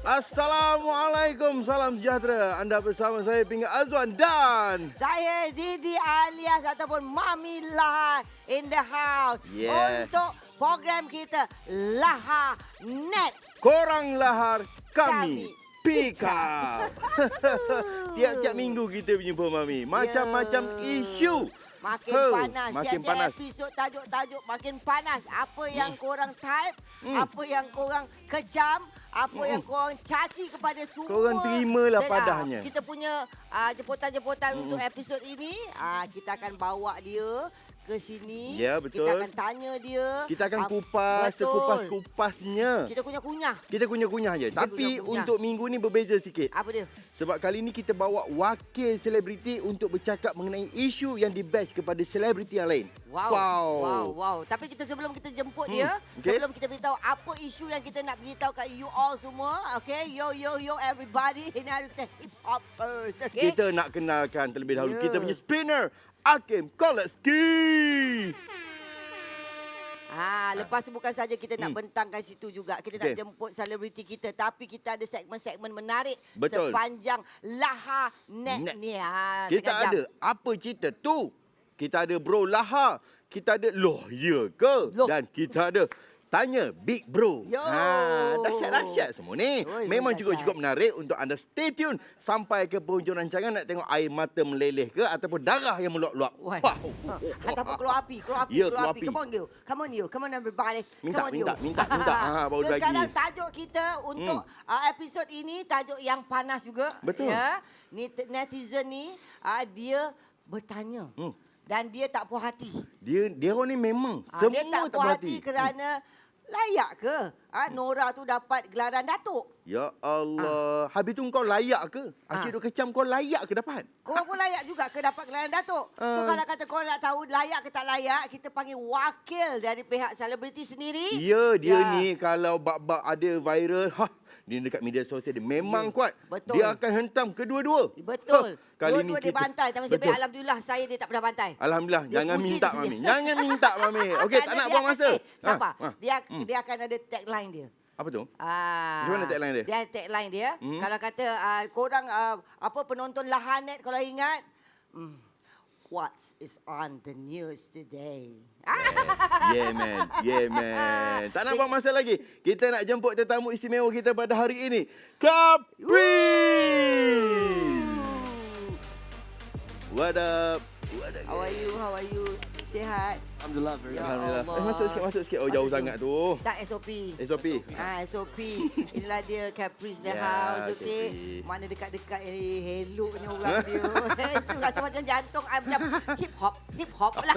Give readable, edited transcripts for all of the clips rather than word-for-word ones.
Assalamualaikum, salam sejahtera. Anda bersama saya Pingat Azwan dan Saya Didi alias ataupun Mami Laha in the house. Yeah. Untuk program kita Laha Net. Korang Lahar, kami Kami Pikal. Tiap-tiap minggu kita berjumpa Mami. Macam-macam isu. Makin panas. Makin Tiap-tiap panas. episod tajuk-tajuk makin panas. Apa yang korang type, apa yang korang kecam, apa yang korang caci kepada semua. Korang terimalah Dan, padahnya. Kita punya jemputan-jemputan untuk episod ini. Kita akan bawa dia ke sini. Ya, betul. Kita akan tanya dia. Kita akan kupas Betul. sekupas-kupasnya. Kita kunyah-kunyah. Kita kunyah-kunyah je. Kita Tapi kunyah-kunyah. untuk minggu ni berbeza sikit. Apa dia? Sebab kali ni kita bawa wakil selebriti untuk bercakap mengenai isu yang di-bash kepada selebriti yang lain. Wow. Tapi sebelum kita jemput dia, okey. sebelum kita beritahu apa isu yang kita nak beritahu kat you all semua, okay? Yo everybody. Ini hari kita hip hopers, okay? Kita nak kenalkan terlebih dahulu Ya. kita punya spinner, Hakim Koleski. Lepas tu bukan saja kita nak bentangkan situ juga. Kita nak Okey. jemput selebriti kita. Tapi kita ada segmen-segmen menarik Betul. sepanjang Laha Net Net. ni. Kita setengah jam. ada apa cerita tu? Kita ada Bro Laha, kita ada Loh ya ke? Loh. Dan kita ada Tanya Big Bro. Yo. Dahsyat-dahsyat semua ni. Oi, Memang dahsyat. cukup-cukup menarik untuk anda stay tune sampai ke penghujung rancangan nak tengok air mata meleleh ke ataupun darah yang meluap-luap. Why? Wow. Ataupun keluar api. Ya, Keluar keluar api. api. Come on you. Come on everybody. Minta, Come on minta, you. minta. Baru So lagi. sekarang tajuk kita untuk episod ini tajuk yang panas juga. Betul. Ya. Netizen ni dia bertanya. Dan dia tak puas hati. Dia orang ni memang Dia semua tak puas hati berhati. kerana layak ke Nora tu dapat gelaran Datuk? Ya Allah. Habis tu kau layak ke? Asyik duk kecam kau layak ke dapat? Korang pun layak juga ke dapat gelaran Datuk? So kalau kata korang nak tahu layak ke tak layak, kita panggil wakil dari pihak selebriti sendiri. Ya, dia ni kalau bab-bab ada viral, dia dekat media sosial dia memang kuat. Betul. Dia akan hentam kedua-dua. Betul. Kali Dua-dua ni dia kita bantai. Tapi saya Betul. alhamdulillah saya dia tak pernah bantai. Alhamdulillah, Dia jangan puji minta dia Mami. sendiri. Jangan minta Mami. Okey, tak Kerana nak dia buang akan- masa. Sabar. Ha. Dia akan ada tagline dia. Apa tu? Macam mana tagline dia? Dia ada tagline dia. Kalau kata korang apa penonton Lahanet kalau ingat, what is on the news today? Yeah man. Tak nak buang masa lagi. Kita nak jemput tetamu istimewa kita pada hari ini. Caprice. What up? How are you? Sihat? Alhamdulillah, very Ya good. Alhamdulillah. Allah. Masuk sikit. Oh, jauh sangat tu. Tak SOP. SOP. SOP. Inilah dia Caprice the Ya, house, okey. Caprice. Mana dekat-dekat ni hello ni orang dia. So rasa macam jantung macam hip hop lah.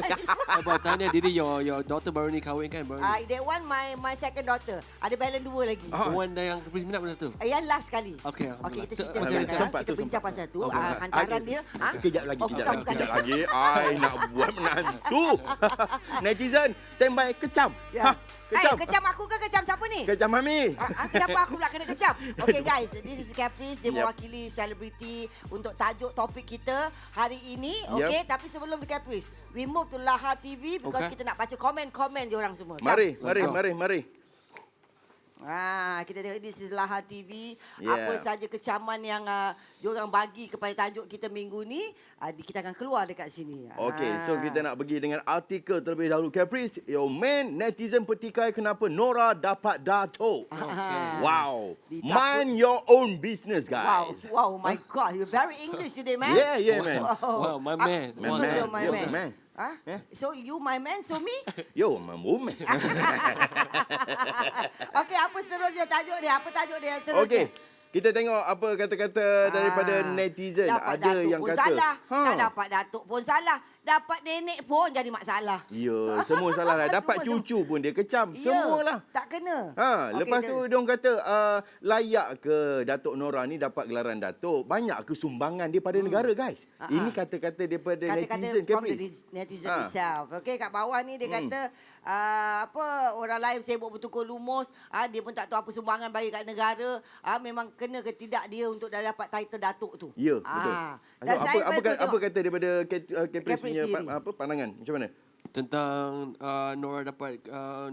Abang tanya Didi, your daughter baru ni kahwin kan? Baru ni. That one my second daughter. Ada balance 2 lagi. The one yang Caprice minat mana tu? Yang last kali. Okey, Okey, kita cerita Macam pasal mana? Sempat kita tu, bincang sempat. pasal tu. Okey. Hantaran dia. Kejap lagi. bukan. Ai nak buat menantu. Netizen, stand by kecam. Ya. Kecam. Kecam aku ke kecam siapa ni? Kecam Mami. Kenapa aku pula kena kecam? Okay guys, this is Caprice. Dia Yep. mewakili selebriti untuk tajuk topik kita hari ini. Okay, tapi sebelum di Caprice, we move to Laha TV because Okay. kita nak baca komen-komen diorang semua. Mari. go. Kita tengok this is Laha TV. Yeah. Apa saja kecaman yang diorang bagi kepada tajuk kita minggu ni, kita akan keluar dekat sini. Okey, so kita nak pergi dengan artikel terlebih dahulu. Caprice, your man netizen petikai kenapa Nora dapat datuk. Wow. Mind your own business, guys. Wow, my God, you're very English today, man. Yeah, man. Wow, my man. Man, Betul, man. you're my You're man. my man. Huh? So you my man, so me? Yo, my woman. Okey, apa seterusnya tajuk dia? Apa tajuk dia seterusnya? Okey. Kita tengok apa kata-kata daripada netizen. Dapat Ada datuk yang pun kata. salah. Tak dapat datuk pun salah. Dapat nenek pun jadi masalah. Ya, semua salah lah. Dapat Semua- cucu pun dia kecam. Ya, Semualah. tak kena. Ha, lepas tu dia orang kata layak ke Datuk Nora ni dapat gelaran Datuk? Banyak ke sumbangan dia pada negara, guys? Ini kata-kata daripada Kata-kata netizen, from the Caprice. netizen Ha. itself. Okey, kat bawah ni dia kata orang lain sibuk bertukar lumus, dia pun tak tahu apa sumbangan bagi kat negara, memang kena ke tidak dia untuk dah dapat title datuk tu. Ya, betul. Dan apa, saya apa, betul apa tengok. kata daripada Caprice Caprice punya sendiri. pandangan? Macam mana? Tentang Nora dapat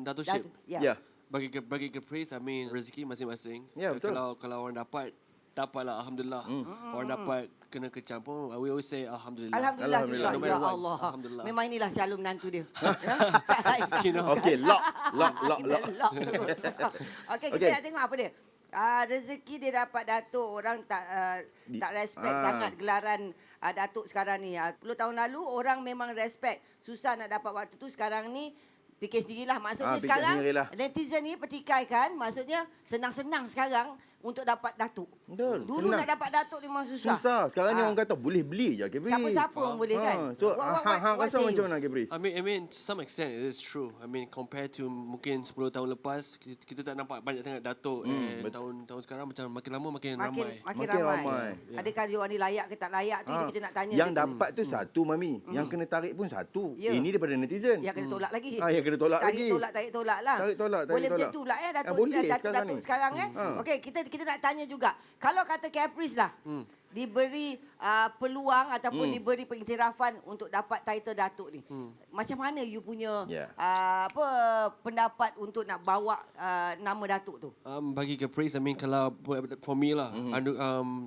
datukship. Ya. Ya. Bagi Caprice, I mean rezeki masing-masing. Ya, betul. Kalau orang dapatlah alhamdulillah. Orang dapat kena kecam pun, we always say alhamdulillah. Alhamdulillah juga. Alhamdulillah. No Ya matter what, Allah. alhamdulillah. Memang inilah calon menantu dia. You know. Okey, lock. Kita lock terus. Okey, kita Okey. nak tengok apa dia. Rezeki dia dapat Datuk, orang tak respect sangat gelaran Datuk sekarang ni. 10 tahun lalu orang memang respect. Susah nak dapat waktu tu, sekarang ni fikir sendirilah. Maksudnya Fikir sekarang sendirilah. netizen ni petikaikan, maksudnya senang-senang sekarang untuk dapat Datuk. Betul, Dulu senang. nak dapat Datuk memang susah. Susah. Sekarang ni orang kata boleh beli je Caprice. Siapa-siapa pun boleh kan. So, hang What rasa say macam you? mana Caprice? I mean, to some extent it is true. I mean, compared to mungkin 10 tahun lepas, kita tak nampak banyak sangat datuk. And tahun sekarang macam makin lama makin ramai. Makin Makin ramai. ramai. Adakah dia orang ni layak ke tak layak tu kita nak tanya. Yang dapat tu satu, Mami. Yang kena tarik pun satu. Ya. Ini daripada netizen. Yang kena tolak lagi. Yang kena tolak lagi. Tarik tolak lah. Tarik tolak. Boleh macam tu lah Datuk. Boleh Datuk sekarang ni. sekarang Okey, kita nak tanya juga. Kalau kata Caprice lah, diberi peluang ataupun diberi pengiktirafan untuk dapat title Datuk ni. Macam mana you punya Yeah. pendapat untuk nak bawa nama Datuk tu? Bagi Caprice, I mean kalau for me lah,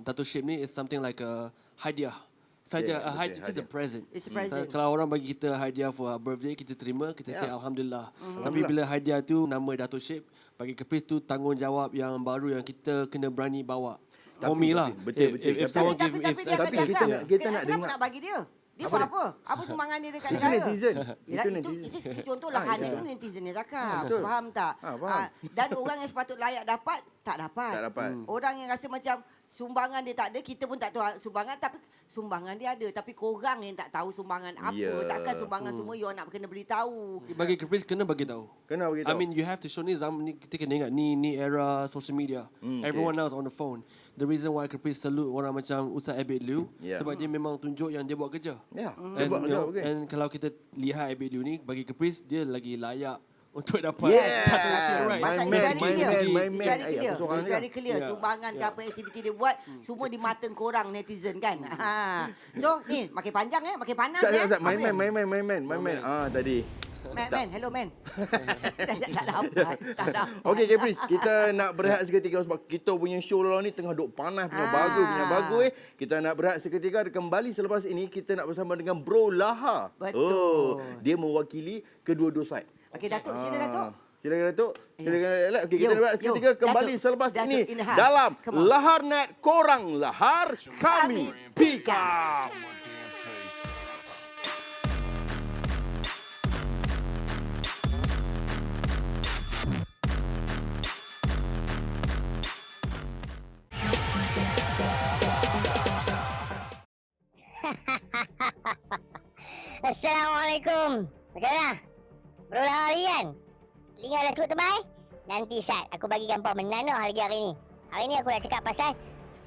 datukship ni is something like a hadiah. Saja, Yeah, betul, it's just a present. It's a present. Kalau orang bagi kita hadiah for our birthday, kita terima, kita say alhamdulillah. Tapi bila hadiah tu nama datukship, bagi Caprice tu tanggungjawab yang baru yang kita kena berani bawa. For me lah. betul. If someone give, Tapi dia tapi akan kita cakap, nak- kita nak kenapa dengar. nak bagi dia? Dia buat apa? Apa sumbangan dia dekat Itu negara? netizen. Yelah, Itu itu netizen. contohlah Ah, Hanif ya. tu netizen yang cakap. betul. Faham tak? Faham. Dan orang yang sepatut layak dapat, tak dapat. Tak dapat. Orang yang rasa macam sumbangan dia tak ada, kita pun tak tahu sumbangan, tapi sumbangan dia ada. Tapi korang yang tak tahu sumbangan apa. Ya. Takkan sumbangan semua you nak kena beritahu. Bagi Caprice kena bagi tahu. Kena beritahu. I mean, you have to show ni zaman ni kita kena ingat ni era social media. Everyone now is on the phone. The reason why Caprice salute orang macam Ustaz Abid Liu sebab dia memang tunjuk yang dia buat kerja. Ya. And, Dia buat you know, kerja, okey. and kalau kita lihat Abid Liu ni, bagi Caprice dia lagi layak untuk dapat Yeah. datukship, right? My Pasal man, it's very my clear. man, my It's man. very Ay, clear. aku seorang It's je. very clear. Yeah. Sumbangan ke apa aktiviti dia buat, semua di mata korang netizen kan. So, ni makin panjang makin panas Tak, my Apa man. My man. Tadi. Man, hello man. tak dapat. Okey Caprice, kita nak berehat seketika sebab kita punya show law ni tengah duk panas punya bagus. Kita nak berehat seketika, kembali selepas ini kita nak bersama dengan Bro Laha. Betul. Dia mewakili kedua-dua side. Okey Datuk, sila Datuk. Silakan Datuk. Silakan. Okey, kita Yo, nak berehat yo, seketika, kembali Datuk. selepas Datuk ini in the house. dalam Come on. Lahar Net, korang lahar, kami pick up. Assalamualaikum. Macam mana? Bro Lahari kan? Telinga dah cukup tebal? Nanti Sat, aku bagi gambar menano hari ni. Hari ni aku nak cakap pasal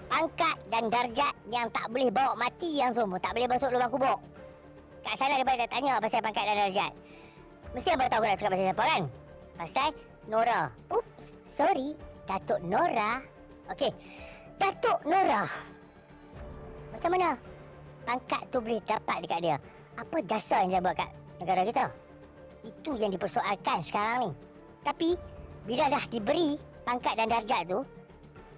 pangkat dan darjat yang tak boleh bawa mati yang semua. Tak boleh masuk lubang kubur. Kat sana dia tak tanya pasal pangkat dan darjat. Mesti abang tahu aku nak cakap pasal siapa kan? Pasal Nora. Oops, sorry. Datuk Nora. Okey. Datuk Nora. Macam mana pangkat tu boleh dapat dekat dia? Apa jasa yang dia buat kat negara kita? Itu yang dipersoalkan sekarang ni. Tapi, bila dah diberi pangkat dan darjat tu,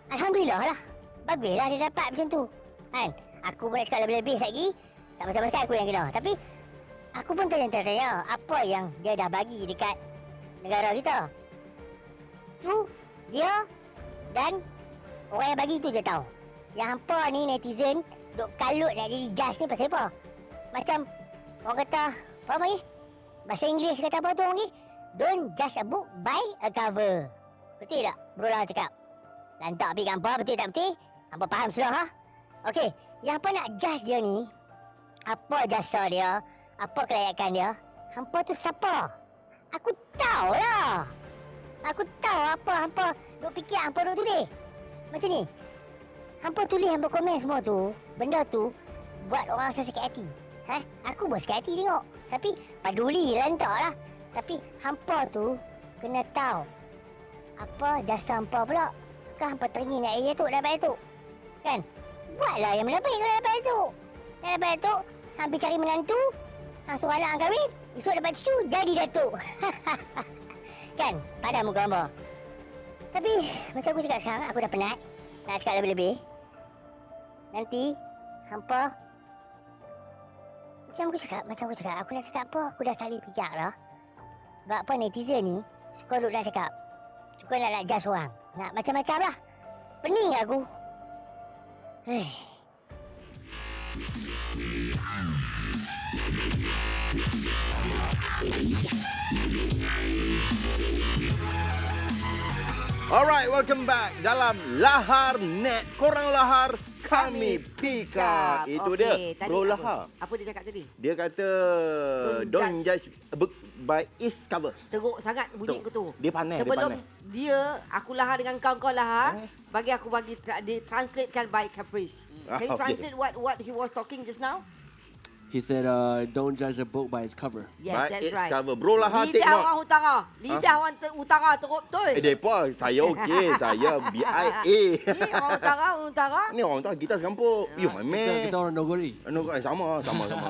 alhamdulillah lah. Baguslah dia dapat macam tu. Kan? Aku boleh cakap lebih-lebih lagi. Tak pasal-pasal aku yang kena. Tapi, aku pun tanya-tanya apa yang dia dah bagi dekat negara kita. Tu, dia dan orang yang bagi tu je tahu. Yang hampa ni netizen duk kalut nak jadi judge ni pasal apa? Macam orang kata, apa lagi? Bahasa Inggeris kata apa tu orang ni? Don't judge a book by a cover. Betul tak? Bro Lah cakap. Lantak pergi gambar, betul tak betul? Hampa faham sudah ha? Okey, yang apa nak judge dia ni, apa jasa dia, apa kelayakan dia, hampa tu siapa? Aku tahu lah. Aku tahu apa hampa duk fikir hampa duk tulis. Macam ni. Hampa tulis, hampa komen semua tu, benda tu buat orang rasa sakit hati. Aku pun sakit hati tengok. Tapi peduli lantak lah. Tapi hampa tu kena tahu apa jasa hampa pula. Kan hampa teringin nak Datuk dapat Datuk. Kan? Buatlah yang lebih kalau dapat Datuk. Yang dapat Datuk, hampir cari menantu. Suruh anak kahwin, esok dapat cucu, jadi Datuk. Kan? Padamu gambar. Tapi macam aku cakap sekarang, aku dah penat nak cakap lebih-lebih. Nanti hampa macam aku cakap, aku nak cakap apa, aku dah tak boleh pijak lah. Sebab apa netizen ni suka nak cakap, suka nak judge orang, nak macam-macam lah. Pening aku. Alright, welcome back dalam Lahar Net. Korang lahar, kami pika. Itu Okey, dia, tadi Bro apa? Lahar. Apa dia cakap tadi? Dia kata, Don't don't judge a book by its cover. Teruk sangat bunyi Betul. aku tu. Dia pandai, dia Sebelum pandai. dia, aku lahar dengan kau lahar, aku dia translatekan by Caprice. Can you Okay. translate what he was talking just now? He said, don't judge a book by its cover. Yes, By that's its right. cover. Bro Lahar, take Lidah note. orang utara. Lidah orang utara teruk betul. Depa, saya okey. Saya BIA. Ni orang utara. Ni orang tak kita sekampung. You my man. Kita orang Nogori. Sama.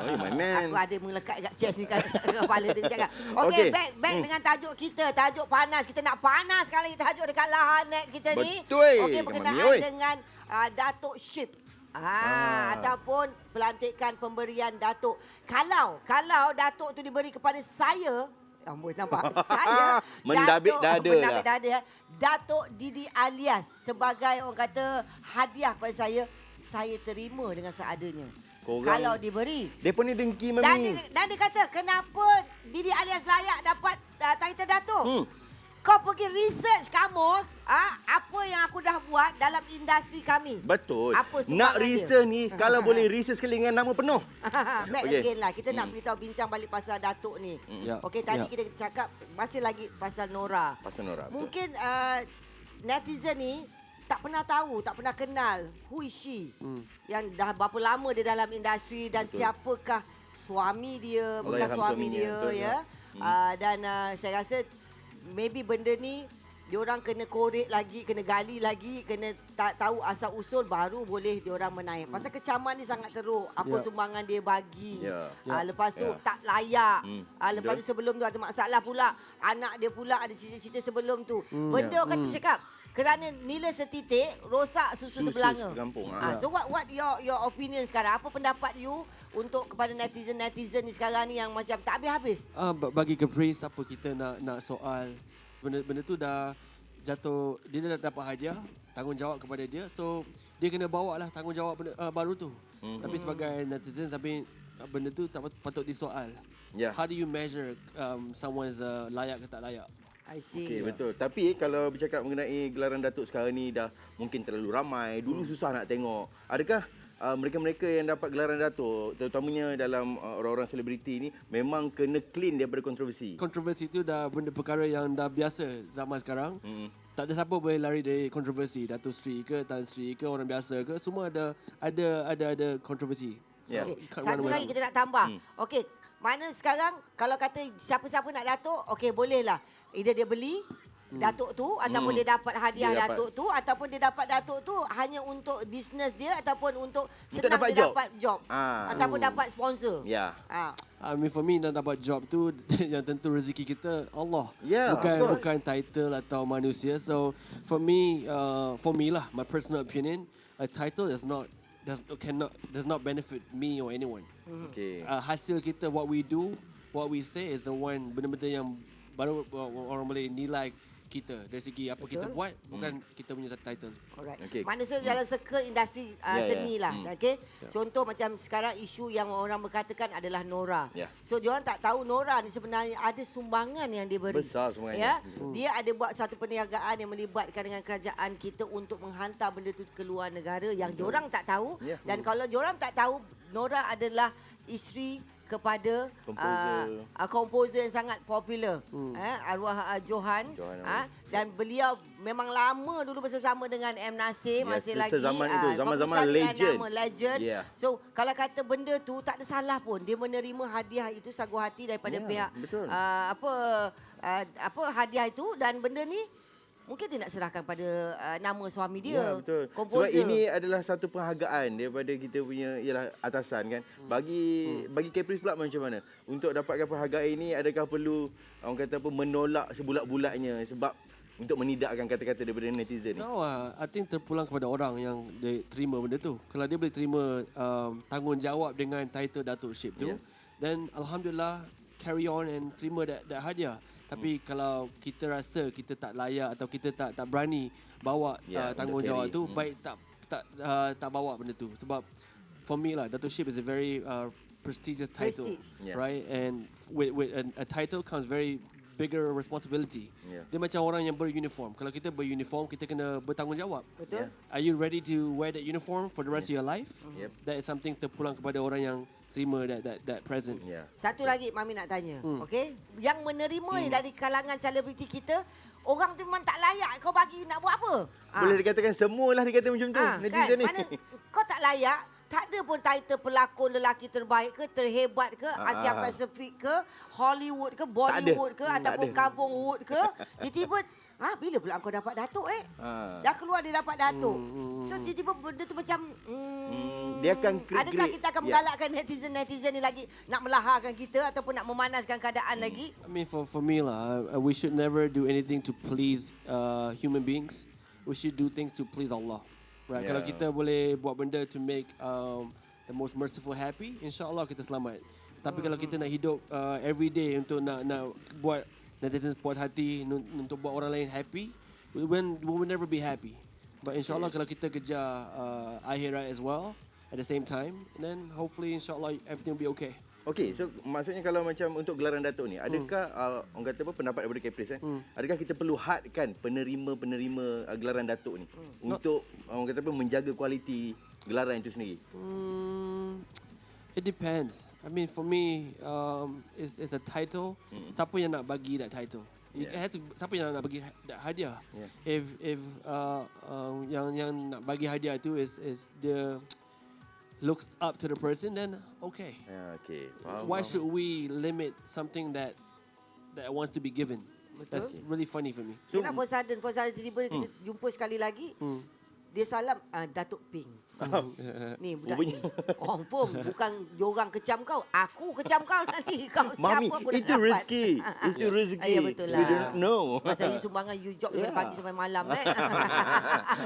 You my man. Aku ada melekat kat chest ni kat kepala dia cakap. Okey. Okey, back dengan tajuk kita. Tajuk panas. Kita nak panas sekali tajuk dekat Lahar Net kita ni. Betul. Okey, Kak Mami, berkenaan oi. dengan Datuk Syip. Ataupun pelantikan pemberian Datuk. Kalau Datuk tu diberi kepada saya, amboi nampak saya Mendabik dada mendabik lah. dada. Datuk Didi Alias sebagai orang kata hadiah pada saya terima dengan seadanya. Korang- Kalau diberi. Depa ni dengki Dan Mami. dia kata, kenapa Didi Alias layak dapat title Datuk? Kau pergi research kamus, apa yang aku dah buat dalam industri kami. Betul. Apa Nak sumbangan dia? research ni, kalau boleh research sekali dengan nama penuh. Back Okey. again lah. Kita nak beritahu bincang balik pasal Datuk ni. Ya, Okey, tadi ya. kita cakap masih lagi pasal Nora. Pasal Nora. betul. Mungkin netizen ni tak pernah tahu, tak pernah kenal who is she. Yang dah berapa lama dia dalam industri dan Betul. siapakah suami dia, Allah bekas yarham suami suaminya, dia betul, ya. Dan saya rasa maybe benda ni diorang kena korek lagi, kena gali lagi, kena tahu asal usul baru boleh diorang menaik. Pasal kecaman ni sangat teruk. Apa Ya. sumbangan dia bagi. Ya. Lepas tu Ya. tak layak. Lepas Betul. tu sebelum tu ada masalah pula. Anak dia pula ada cerita-cerita sebelum tu. Benda orang kata cakap, kerana nilai setitik rosak susu sebelanga. sekampung, So what your opinion sekarang? Apa pendapat you untuk kepada netizen ni sekarang ni yang macam tak habis-habis? Bagi Caprice, apa kita nak soal, benda tu dah jatuh, dia dah dapat hadiah, tanggungjawab kepada dia. So, dia kena bawa lah tanggungjawab baru tu. Tapi sebagai netizen, benda tu tak patut disoal. Ya. How do you measure someone's layak ke tak layak? I see. Okey, betul. Tapi kalau bercakap mengenai gelaran Datuk sekarang ni dah mungkin terlalu ramai. Dulu susah nak tengok. Adakah mereka-mereka yang dapat gelaran Datuk, terutamanya dalam orang-orang selebriti ni, memang kena clean daripada kontroversi? Kontroversi tu dah benda perkara yang dah biasa zaman sekarang. Tak ada siapa boleh lari dari kontroversi. Datuk Sri ke, Tan Sri ke, orang biasa ke, semua ada kontroversi. So, Ya. you can't Satu run away lagi from it. kita nak tambah. Okey, mana sekarang kalau kata siapa-siapa nak Datuk, okey boleh lah. Either dia beli Datuk tu ataupun dia dapat hadiah Dia dapat. Datuk tu ataupun dia dapat Datuk tu hanya untuk bisnes dia ataupun untuk senang dapat dia job. dapat job. Ataupun dapat sponsor. Ya. I mean for me nak dapat job tu yang tentu rezeki kita Allah. Yeah, of course. bukan title atau manusia. So for me lah, my personal opinion, a title does not benefit me or anyone. Okey. Hasil kita, what we do, what we say is the one benda-benda yang baru orang boleh nilai kita dari segi apa kita buat, bukan kita punya title. Alright. Okey. Maksud dalam circle industri seni lah. Okey. Contoh macam sekarang isu yang orang berkatakan adalah Nora. Ya. So diorang tak tahu Nora ni sebenarnya ada sumbangan yang dia beri. Besar sumbangannya. Ya. Dia ada buat satu perniagaan yang melibatkan dengan kerajaan kita untuk menghantar benda tu ke luar negara yang diorang tak tahu. Ya. Dan kalau diorang tak tahu Nora adalah isteri kepada komposer yang sangat popular, arwah Johan, dan beliau memang lama dulu bersama dengan M. Nasir, Ya, masih lagi sezaman itu, zaman-zaman legend. Yeah. So kalau kata benda tu tak ada salah pun, dia menerima hadiah itu sagu hati daripada pihak betul. apa hadiah itu, dan benda ni mungkin dia nak serahkan pada nama suami dia. Ya, betul. Sebab Komposer. ini adalah satu penghargaan daripada kita punya ialah atasan kan. Bagi Caprice pula macam mana? Untuk dapatkan penghargaan ini, adakah perlu orang kata apa menolak sebulat-bulatnya sebab untuk menidakkan kata-kata daripada netizen ni? No, I think terpulang kepada orang yang dia terima benda tu. Kalau dia boleh terima tanggungjawab dengan title Datuk Syed tu, then alhamdulillah carry on and terima that hadiah. Tapi kalau kita rasa kita tak layak atau kita tak berani bawa tanggungjawab tu, baik tak bawa benda tu. Sebab for me lah, Datuk Syed is a very prestigious title, right? And with a title comes very bigger responsibility. Dia macam orang yang beruniform. Kalau kita beruniform, kita kena bertanggungjawab. Betul. Are you ready to wear that uniform for the rest of your life? That is something terpulang kepada orang yang terima that present. Satu lagi Mami nak tanya. Okey, yang menerima ni dari kalangan selebriti kita, orang tu memang tak layak kau bagi nak buat apa? Boleh dikatakan semualah dikata macam tu netizen kan? ni. Mana kau tak layak, tak ada pun title pelakon lelaki terbaik ke, terhebat ke, Asia Pasifik ke, Hollywood ke, Bollywood ke, ataupun Kampung Wood ke. Tiba-tiba, bila pula kau dapat datuk Dah keluar dia dapat datuk. So tiba-tiba benda tu macam dia akan adakah kita akan menggalakkan netizen ni lagi nak melaharkan kita ataupun nak memanaskan keadaan lagi? I mean, for me lah, we should never do anything to please human beings. We should do things to please Allah. Right? Kalau kita boleh buat benda to make the most merciful happy, insyaAllah kita selamat. Tapi kalau kita nak hidup every day untuk nak buat netizen puas hati, untuk buat orang lain happy, we will never be happy. But insyaAllah kalau kita kejar akhirat as well at the same time, then hopefully insyaAllah everything will be okay. Okey, so maksudnya kalau macam untuk gelaran datuk ni, adakah orang kata apa pendapat daripada Caprice adakah kita perlu hadkan penerima gelaran datuk ni untuk orang kata apa menjaga kualiti gelaran itu sendiri? It depends. I mean, for me, it's a title. Siapa yang nak bagi that title? It has to, siapa yang nak bagi that hadiah? If yang nak bagi hadiah itu is the looks up to the person, then okay. Okay. Why should we limit something that wants to be given? That's really funny for me. So, for sudden tiba-tiba kita jumpa sekali lagi, dia salam Datuk Ping. Ni budak ni. Confirm bukan diorang kecam kau, aku kecam kau nanti kau Mami, siapa pun itu dapat. rezeki. Itu rezeki. Ya betul lah. We don't know. Masa you sumbangan you job dari pagi sampai malam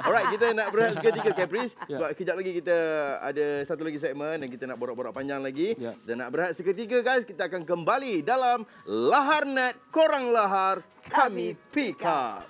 Alright, kita nak berehat seketika Caprice. Sebab kejap lagi kita ada satu lagi segmen dan kita nak borak-borak panjang lagi. Dan nak berehat seketika guys, kita akan kembali dalam Lahar Net, korang lahar, kami pick up.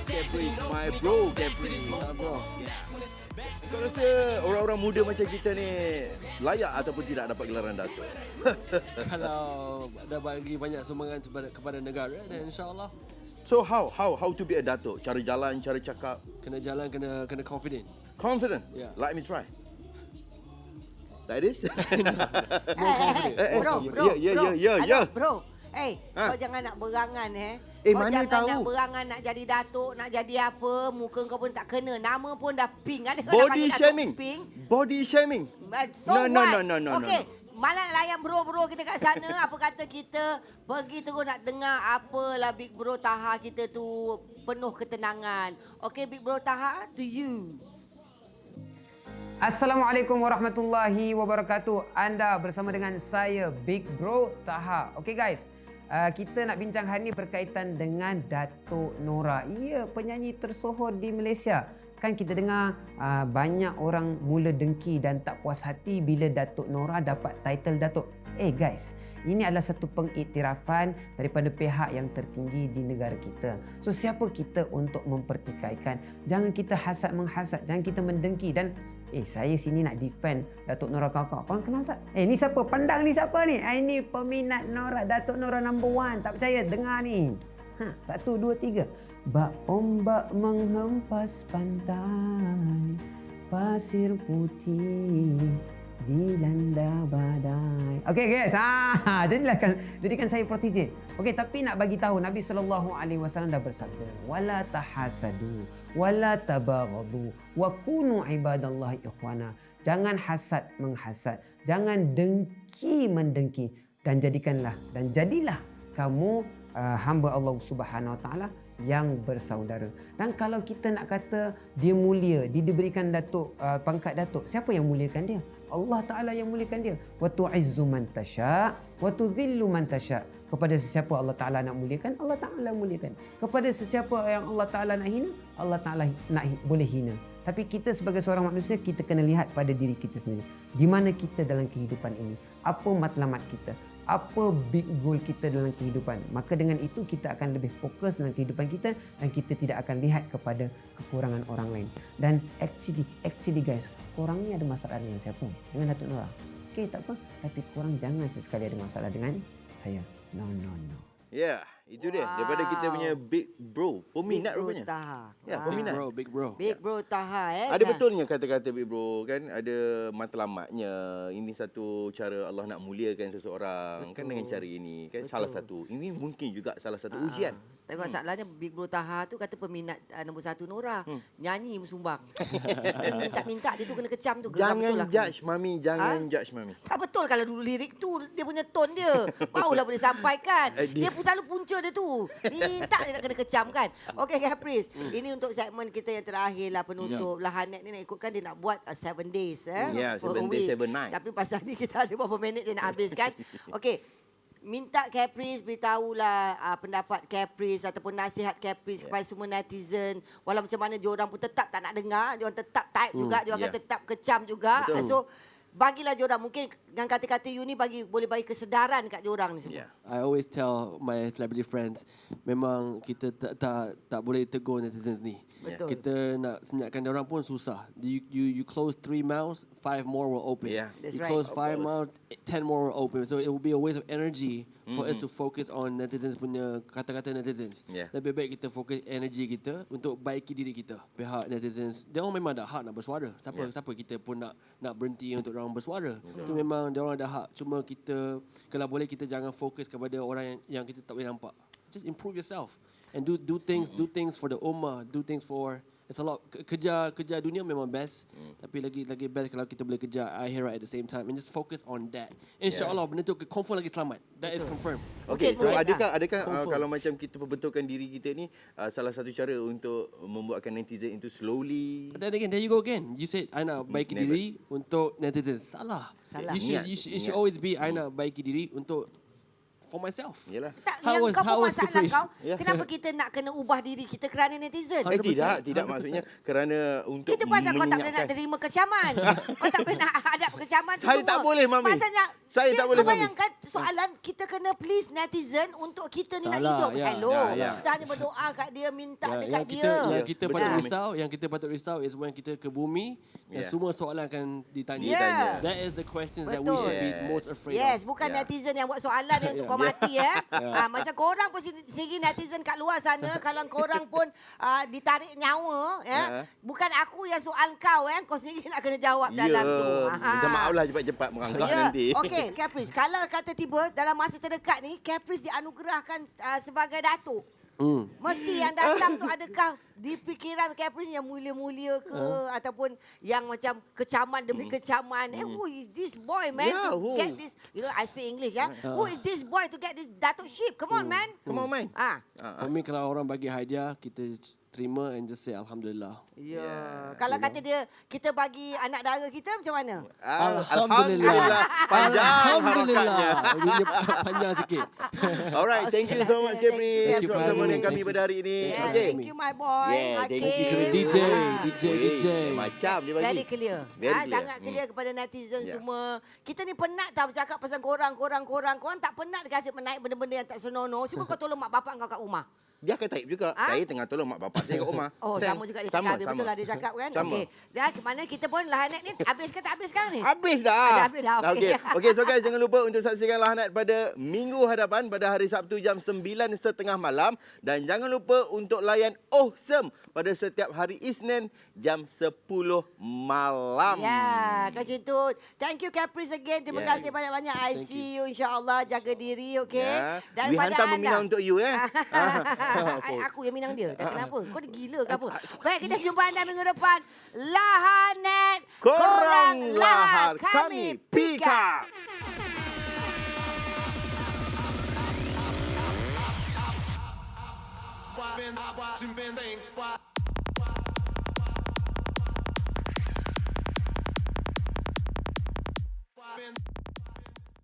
Caprice, my bro, Caprice. Kau rasa orang-orang muda macam kita ni layak ataupun tidak dapat gelaran datuk? Kalau dah bagi banyak sumbangan kepada negara, dan insyaAllah. So how to be a datuk? Cara jalan, cara cakap? Kena jalan, kena confident. Confident? Yeah. Let me try. Like this? Bro. Kau jangan nak berangan Kau mana jangan tahu? nak berangan nak jadi datuk, nak jadi apa, muka kau pun tak kena. Nama pun dah pink. Ada kau Body nak panggil shaming. datuk pink? Body shaming. So what? No. Okey, malah layan bro-bro kita kat sana. Apa kata kita pergi terus nak dengar apalah Big Bro Taha kita tu penuh ketenangan. Okey, Big Bro Taha, to you. Assalamualaikum warahmatullahi wabarakatuh. Anda bersama dengan saya Big Bro Taha. Okey guys, kita nak bincang hari ini berkaitan dengan Datuk Nora. Ia penyanyi tersohor di Malaysia. Kan kita dengar banyak orang mula dengki dan tak puas hati bila Datuk Nora dapat title Datuk. Guys, ini adalah satu pengiktirafan daripada pihak yang tertinggi di negara kita. So siapa kita untuk mempertikaikan? Jangan kita hasad menghasad, jangan kita mendengki. Dan saya sini nak defend Datuk Nora kakak. Korang kenal tak? Ni siapa? Pandang ni siapa ni? Ini peminat Nora, Datuk Nora number 1. Tak percaya? Dengar ni. 1, 2, 3. Bak ombak menghempas pantai, pasir putih dilanda badai. Okey guys, jadikan saya protege. Okey, tapi nak bagi tahu Nabi SAW dah bersabda, wala tahasadu wala tabaghadu wa kunu ibadallahi ikhwana. Jangan hasad menghasad, jangan dengki mendengki, dan jadilah kamu hamba Allah Subhanahu Wa Taala yang bersaudara. Dan kalau kita nak kata dia mulia, dia diberikan datuk, pangkat datuk, siapa yang muliakan dia? Allah Taala yang muliakan dia. Wa tu'izzu man tasya wa tudhillu man tasya. Kepada sesiapa Allah Taala nak muliakan, Allah Taala muliakan. Kepada sesiapa yang Allah Taala nak hina, Allah Taala boleh hina. Tapi kita sebagai seorang manusia, kita kena lihat pada diri kita sendiri. Di mana kita dalam kehidupan ini? Apa matlamat kita? Apa big goal kita dalam kehidupan? Maka dengan itu kita akan lebih fokus dalam kehidupan kita dan kita tidak akan lihat kepada kekurangan orang lain. Dan actually guys, korang ni ada masalah dengan siapa? Dengan Datuk Nora. Okey, tak apa. Tapi korang jangan sesekali ada masalah dengan saya. No. Ya, itu dia. Daripada kita punya Big Bro. Peminat Big Bro rupanya. Taha. Ya, peminat. Big bro. Big Bro Taha Ada betulnya kata-kata Big Bro kan, ada matlamatnya. Ini satu cara Allah nak muliakan seseorang. Betul. Kan dengan cara ini kan. Betul. Salah satu. Ini mungkin juga salah satu ujian. Tapi masalahnya Big Bro Taha tu kata peminat nombor 1 Nora. Nyanyi sumbang. Minta-minta dia tu kena kecam tu. Jangan betul judge Mami, jangan judge Mami. Tak betul kalau dulu lirik tu dia punya tone dia. Barulah boleh sampaikan. Dia pun selalu punca dia tu. Minta dia nak kena kecam kan. Okey Caprice. Ini untuk segmen kita yang terakhir lah penutup. Lah Hanet ni nak ikutkan dia nak buat 7 days. Ya, 7 for a days, week. 7 night. Tapi pasal ni kita ada berapa minit dia nak habiskan. Okey. Minta Caprice beritahulah pendapat Caprice ataupun nasihat Caprice kepada semua netizen. Walau macam mana diorang pun tetap tak nak dengar, diorang tetap type juga, diorang akan tetap kecam juga. Betul. So bagilah diorang, mungkin dengan kata-kata you ni boleh bagi kesedaran kat diorang ni semua. I always tell my celebrity friends, memang kita tak boleh tegur netizens ni. Betul. Kita nak senyapkan orang pun susah. You close 3 mouths, 5 more will open. Yeah. That's You right. close 5 mouths, 10 more will open. So it will be a waste of energy for us to focus on netizens punya kata-kata netizens. Yeah. Lebih baik kita fokus energi kita untuk baiki diri kita. Pihak netizens, dia orang memang ada hak nak bersuara. Siapa kita pun nak berhenti untuk orang bersuara. Itu memang dia orang ada hak. Cuma kita, kalau boleh kita jangan fokus kepada orang yang kita tak boleh nampak. Just improve yourself. And do things for the ummah, do things for, it's a lot. Kerja dunia memang best, tapi lagi best kalau kita boleh kerja akhirat at the same time and just focus on that. InsyaAllah benda tu confirm lagi selamat. That is confirmed. Okay, so right. adakah Confirm. kalau macam kita perbetulkan diri kita ni, salah satu cara untuk membuatkan netizen itu slowly. But then again, there you go again. You said I nak baiki Never. diri untuk netizens. Salah. Salah. You should always be I nak baiki diri untuk for myself. Yalah. Tak, How yang was- kau how pun was masalah Caprice? kau. Ya. Kenapa kita nak kena ubah diri kita kerana netizen? 100%. Tidak maksudnya kerana untuk Itu pasal kau tak boleh nak menyenyapkan. terima kecaman. Kau tak boleh nak hadap kecaman tu Saya semua. tak boleh, Mami. Masalahnya, Saya tak boleh, kau Mami. bayangkan soalan kita kena please netizen untuk kita ni nak Salah, hidup. ya. Hello. Ya. Kita hanya berdoa kat dia, minta dekat yang dia. kita Betul, patut Mami. risau, is when kita ke bumi dan Ya. semua soalan akan ditanya. Ditanya. That is the questions that we Betul. should be most afraid Yes, of. bukan Ya. netizen yang buat soalan yang untuk kau Ya. mati macam korang pun sendiri netizen kat luar sana, kalau korang pun ditarik nyawa bukan aku yang soal kau kau sendiri nak kena jawab dalam tu. Minta maaf lah cepat-cepat merangkak nanti. Okey, Caprice, kalau kata tiba dalam masa terdekat ni Caprice dianugerahkan sebagai datuk. Mesti yang datang tu adakah di fikiran Caprice yang mulia-mulia ke ataupun yang macam kecaman demi kecaman. Who is this boy, man, Yeah, to who? get this? You know, I speak English, Who is this boy to get this datukship? Come on, man. Come on, man. For me, kalau orang bagi hadiah, kita terima and just say Alhamdulillah. Ya. Kalau kata dia kita bagi anak dara kita macam mana? Alhamdulillah. Panjang harakatnya. Dia panjang sikit. Alright, thank you so much, Thank you. Capri. Thank you for Bersama having dengan me. kami pada hari ini. Yeah, Okay. thank you my boy. Yeah, thank you to the DJ. Weh, DJ. Macam dia bagi. Very clear. Very clear. Sangat clear kepada netizen Yeah. semua. Kita ni penat tau bercakap pasal korang. Korang tak penat kasi menaik benda-benda yang tak senonoh. Cuma kau tolong mak bapak kau kat rumah. dia akan type juga. Saya tengah tolong mak bapak saya kat rumah. Oh, Send. sama juga dia cakap. Betul lah dia cakap kan. Sama. Okey. Dah, mana kita pun Lahanat ni habis ke tak habis sekarang ni? Habis dah. Dah habis dah, okey. Okey, so guys, jangan lupa untuk saksikan Lahanat pada minggu hadapan pada hari Sabtu jam 9.30 malam. Dan jangan lupa untuk layan Awesome pada setiap hari Isnin jam 10 malam. Ya, kat situ. Thank you Caprice again. Terima kasih banyak-banyak. I see you insya-Allah. Jaga diri, okey. Ya. Dan We pada hantar anda. meminang untuk you Aku yang minang dia. Dah kenapa? Kau ni gila ke apa? Baik, kita jumpa anda minggu depan. Lahanet. Korang lahar, kami pika. I've been thinking.